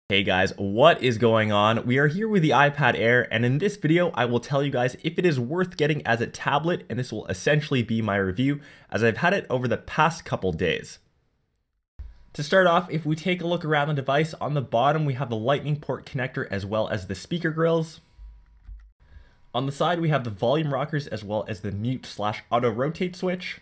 Hey guys, what is going on? We are here with the iPad Air, and in this video I will tell you guys if it is worth getting as a tablet, and this will essentially be my review as I've had it over the past couple days. To start off, if we take a look around the device, on the bottom we have the lightning port connector as well as the speaker grills. On the side we have the volume rockers as well as the mute/auto rotate switch.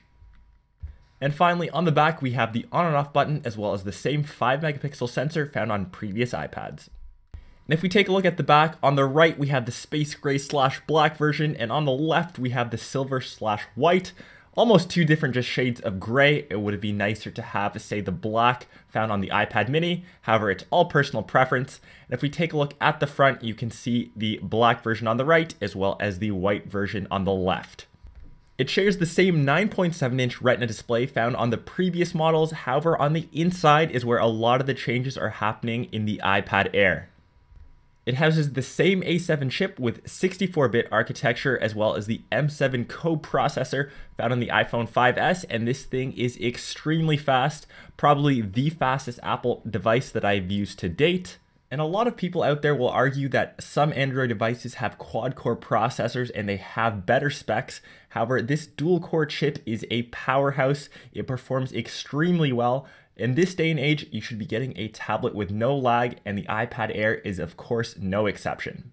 And finally, on the back, we have the on and off button, as well as the same 5-megapixel sensor found on previous iPads. And if we take a look at the back, on the right, we have the space gray/black version, and on the left, we have the silver/white, almost two different just shades of gray. It would be nicer to have, say, the black found on the iPad mini. However, it's all personal preference. And if we take a look at the front, you can see the black version on the right, as well as the white version on the left. It shares the same 9.7-inch Retina display found on the previous models. However, on the inside is where a lot of the changes are happening in the iPad Air. It houses the same A7 chip with 64-bit architecture, as well as the M7 co-processor found on the iPhone 5S, and this thing is extremely fast, probably the fastest Apple device that I've used to date. And a lot of people out there will argue that some Android devices have quad-core processors and they have better specs. However, this dual-core chip is a powerhouse. It performs extremely well. In this day and age, you should be getting a tablet with no lag, and the iPad Air is, of course, no exception.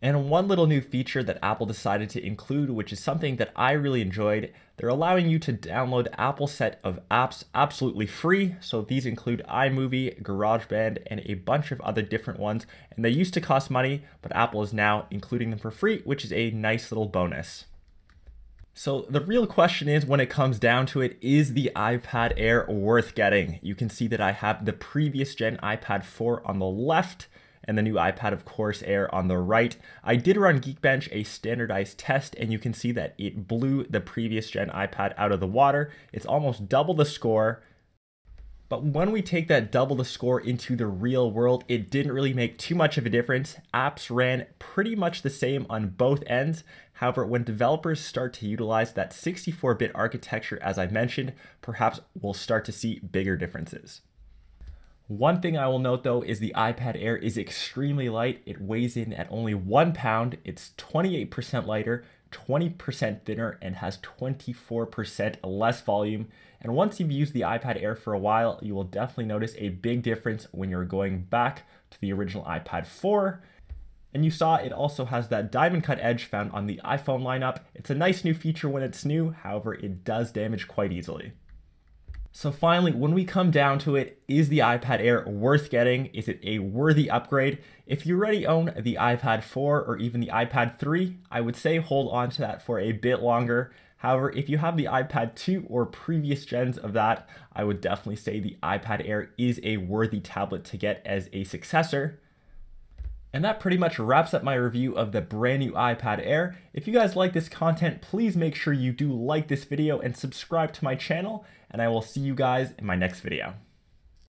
And one little new feature that Apple decided to include, which is something that I really enjoyed, they're allowing you to download Apple's set of apps absolutely free. So these include iMovie, GarageBand, and a bunch of other different ones. And they used to cost money, but Apple is now including them for free, which is a nice little bonus. So the real question is, when it comes down to it, is the iPad Air worth getting? You can see that I have the previous gen iPad 4 on the left, and the new iPad, of course, Air on the right. I did run Geekbench, a standardized test, and you can see that it blew the previous gen iPad out of the water. It's almost double the score. But when we take that double the score into the real world, it didn't really make too much of a difference. Apps ran pretty much the same on both ends. However, when developers start to utilize that 64-bit architecture, as I mentioned, perhaps we'll start to see bigger differences. One thing I will note though is the iPad Air is extremely light. It weighs in at only 1 pound. It's 28% lighter, 20% thinner, and has 24% less volume. And once you've used the iPad Air for a while, you will definitely notice a big difference when you're going back to the original iPad 4. And you saw it also has that diamond cut edge found on the iPhone lineup. It's a nice new feature when it's new, however, it does damage quite easily. So finally, when we come down to it, is the iPad Air worth getting? Is it a worthy upgrade? If you already own the iPad 4 or even the iPad 3, I would say hold on to that for a bit longer. However, if you have the iPad 2 or previous gens of that, I would definitely say the iPad Air is a worthy tablet to get as a successor. And that pretty much wraps up my review of the brand new iPad Air. If you guys like this content, please make sure you do like this video and subscribe to my channel, and I will see you guys in my next video.